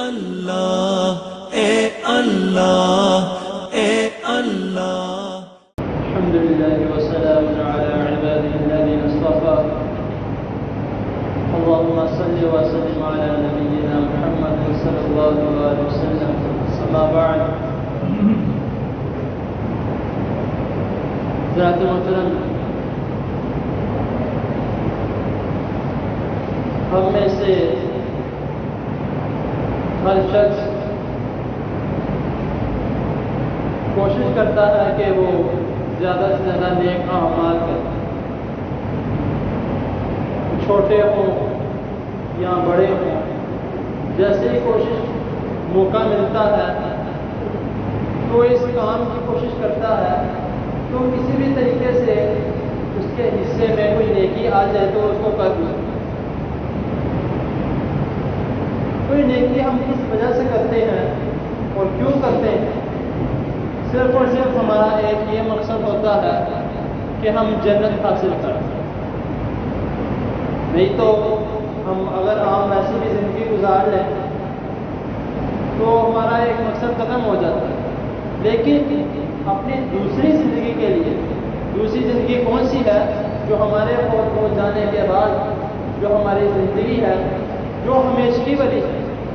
اللہ اے اللہ اے اللہ. الحمد لله وسلام على عباده الذين اصطفى. اللهم صل وسلم على نبينا محمد صلى الله عليه وسلم. اما بعد. حضرات محترم، ہم میں سے ہر شخص کوشش کرتا ہے کہ وہ زیادہ سے زیادہ نیک اعمال کرے، چھوٹے ہوں یا بڑے ہوں. جیسے ہی کوشش موقع ملتا ہے تو اس کام کی کوشش کرتا ہے، تو کسی بھی طریقے سے اس کے حصے میں کوئی نیکی آ جائے تو اس کو کر لیں. کوئی نیکی ہم کس وجہ سے کرتے ہیں اور کیوں کرتے ہیں؟ صرف اور صرف ہمارا ایک یہ مقصد ہوتا ہے کہ ہم جنت حاصل کریں. نہیں تو ہم اگر عام ایسی بھی زندگی گزار لیں تو ہمارا ایک مقصد ختم ہو جاتا ہے. لیکن اپنی دوسری زندگی کے لیے، دوسری زندگی کون سی ہے؟ جو ہمارے فوت ہو جانے کے بعد جو ہماری زندگی ہے، جو ہمیشگی والی ہے.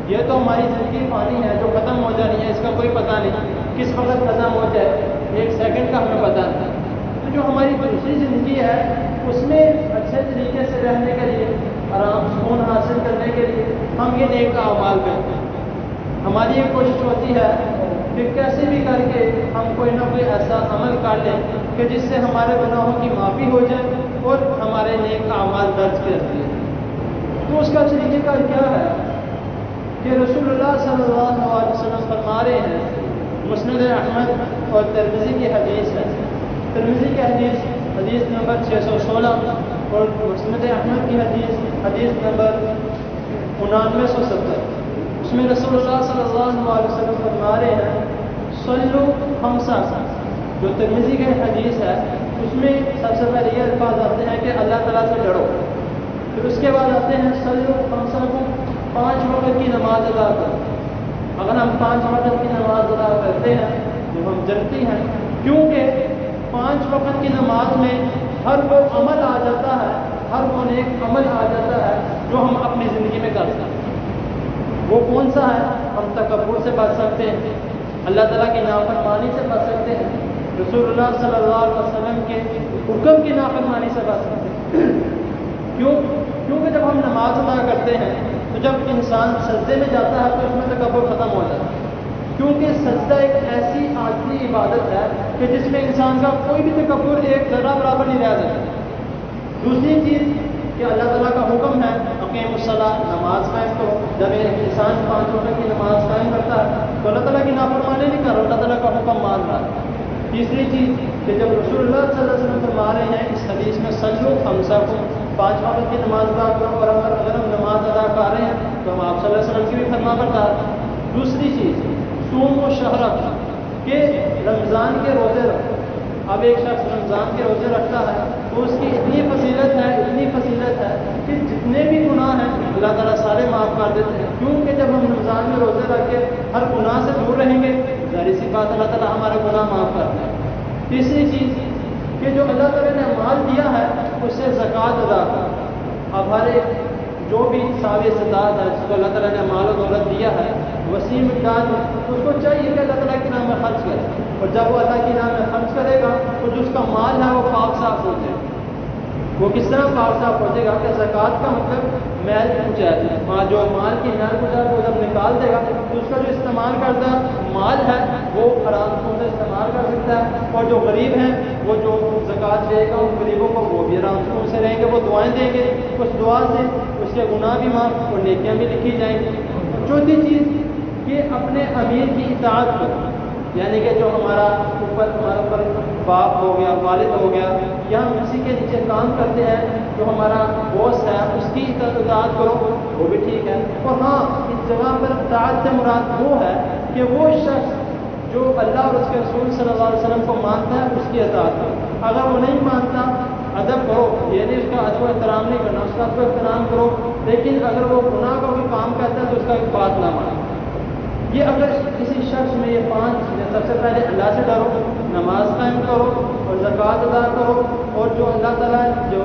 یہ تو ہماری زندگی فانی ہے جو ختم ہو جانی ہے، اس کا کوئی پتہ نہیں کس وقت ختم ہو جائے، ایک سیکنڈ کا ہمیں پتہ نہیں. تو جو ہماری دوسری زندگی ہے اس میں اچھے طریقے سے رہنے کے لیے، آرام سکون حاصل کرنے کے لیے ہم یہ نیک اعمال کرتے ہیں. ہماری یہ کوشش ہوتی ہے کہ کیسے بھی کر کے ہم کوئی نہ کوئی ایسا عمل کر لیں کہ جس سے ہمارے گناہوں کی معافی ہو جائے اور ہمارے نیک اعمال درج کر دیے. تو اس کا طریقہ کار کیا ہے کہ رسول اللہ صلی اللہ علیہ وسلم فرما رہے ہیں، مسند احمد اور ترمذی کی حدیث ہے. ترمذی کی حدیث نمبر 616 اور مسند احمد کی حدیث نمبر 9970. اس میں رسول اللہ صلی اللہ علیہ وسلم فرما رہے ہیں صلو خمسہ. جو ترمذی کی حدیث ہے اس میں سب سے پہلے یہ الفاظ آتے ہیں کہ اللہ تعالیٰ سے ڈرو. پھر اس کے بعد آتے ہیں صلو خمسہ کو 5 وقت کی نماز ادا کرو. اگر ہم 5 وقت کی نماز ادا کرتے ہیں تو ہم جنتی ہیں، کیونکہ 5 وقت کی نماز میں ہر وہ عمل آ جاتا ہے، ہر وہ نیک عمل آ جاتا ہے جو ہم اپنی زندگی میں کر سکتے ہیں. وہ کون سا ہے؟ ہم تکبر سے بچ سکتے ہیں، اللہ تعالیٰ کی نافرمانی سے بچ سکتے ہیں، رسول اللہ صلی اللہ علیہ وسلم کے حکم کی نافرمانی سے بچ سکتے ہیں. کیونکہ جب ہم نماز ادا کرتے ہیں تو جب انسان سجدے میں جاتا ہے تو اس میں تکبر ختم ہو جاتا ہے. کیونکہ سجدہ ایک ایسی عاجزی عبادت ہے کہ جس میں انسان کا کوئی بھی تکبر ایک ذرہ برابر نہیں رہ جاتا. دوسری چیز کہ اللہ تعالیٰ کا حکم ہے اقیم الصلاۃ، نماز قائم کرو. جب ایک انسان 5 وقت کی نماز قائم کرتا ہے تو اللہ تعالیٰ کی نافرمانی نہیں کر رہا، اللہ تعالیٰ کا حکم مان رہا ہے. تیسری چیز کہ جب رسول اللہ صلی اللہ علیہ وسلم فرما رہے ہیں اس حدیث میں صلو خمسہ کو 5 وقت کی نماز ادا کرو، اور اگر ہم نماز ادا کر رہے ہیں تو ہم آپ صلی اللہ علیہ وسلم کی بھی فرما بردار. دوسری چیز صوم و شہرت، کہ رمضان کے روزے رکھو. اب ایک شخص رمضان کے روزے رکھتا ہے تو اس کی اتنی فضیلت ہے کہ جتنے بھی گناہ ہیں اللہ تعالیٰ سارے معاف کر دیتے ہیں. کیونکہ جب ہم رمضان میں روزے رکھ کے ہر گناہ سے دور رہیں گے، ظاہر سی بات اللہ تعالیٰ ہمارا گناہ معاف کرتا ہے. تیسری چیز کہ جو اللہ تعالیٰ نے مال دیا ہے اس سے زکوٰۃ ادا کرو. اب ہر ایک جو بھی صاحب استطاعت ہے جس کو اللہ تعالیٰ نے مال و دولت دیا ہے وسیع مقدار میں، اس کو چاہیے کہ اللہ تعالیٰ کے نام میں خرچ کرے. اور جب وہ اللہ کے نام میں خرچ کرے گا تو جو اس کا مال ہے وہ پاک صاف ہو جائے گا. وہ کس طرح پاک صاف ہو جائے گا کہ زکوٰۃ کا مطلب میل کچیل، جو مال کی میل کچیل کو جب نکال دے گا تو اس کا جو استعمال کرتا مال ہے وہ حرام سے استعمال کر سکتا ہے. اور جو غریب ہیں وہ جو زکوٰۃ دے گا ان غریبوں کو وہ بھی آرام سے رہیں گے، وہ دعائیں دیں گے، اس دعا سے اس کے گناہ بھی معاف اور نیکیاں بھی لکھی جائیں گی. چوتھی چیز کہ اپنے امیر کی اطاعت کرو، یعنی کہ جو ہمارے اوپر باپ ہو گیا، والد ہو گیا، یا ہم کسی کے نیچے کام کرتے ہیں جو ہمارا باس ہے اس کی اطاعت کرو، وہ بھی ٹھیک ہے. اور ہاں اس جگہ پر اطاعت سے مراد وہ ہے کہ وہ شخص جو اللہ اور اس کے رسول صلی اللہ علیہ وسلم کو مانتا ہے اس کی اطاعت کرو. اگر وہ نہیں مانتا ادب کرو، یعنی اس کا ادب و احترام نہیں کرنا، اس کا ادب و احترام کرو، لیکن اگر وہ گناہ کا کوئی کام کرتا ہے تو اس کا بات نہ مانے. یہ اگر کسی شخص میں یہ 5 چیزیں، سب سے پہلے اللہ سے ڈرو، نماز قائم کرو اور زکوٰۃ ادا کرو، اور جو اللہ تعالیٰ جو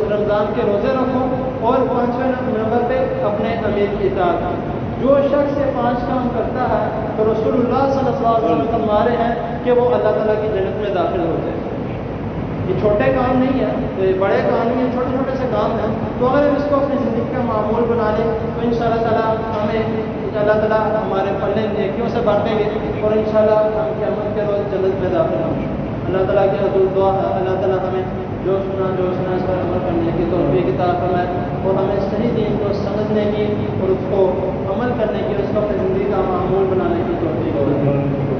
رمضان کے روزے رکھو، اور 5ویں نمبر پہ اپنے امیر کی اطاعت. جو شخص یہ 5 کام کرتا ہے تو رسول اللہ صلی اللہ علیہ وسلم فرما رہے ہیں کہ وہ اللہ تعالیٰ کی جنت میں داخل ہوتے ہیں. یہ چھوٹے کام نہیں ہیں، بڑے کام نہیں ہیں، چھوٹے چھوٹے سے کام ہیں. تو اگر ہم اس کو اپنی زندگی کا معمول بنا لیں تو انشاءاللہ تعالیٰ ہمیں اللہ تعالیٰ ہمارے پلے نیکیوں سے بانٹیں گے، اور انشاءاللہ ہم قیامت کے روز جنت میں داخل ہوں گے. اللہ تعالیٰ کی حضور دعا ہے اللہ تعالیٰ ہمیں جو سنا اس پر عمل کرنے کی توفیق عطا فرمائے، اور ہمیں صحیح دین کو سمجھنے کی اور اس کو عمل کرنے کی، اس کو اپنی زندگی کا معمول بنانے کی توفیق عطا فرمائے.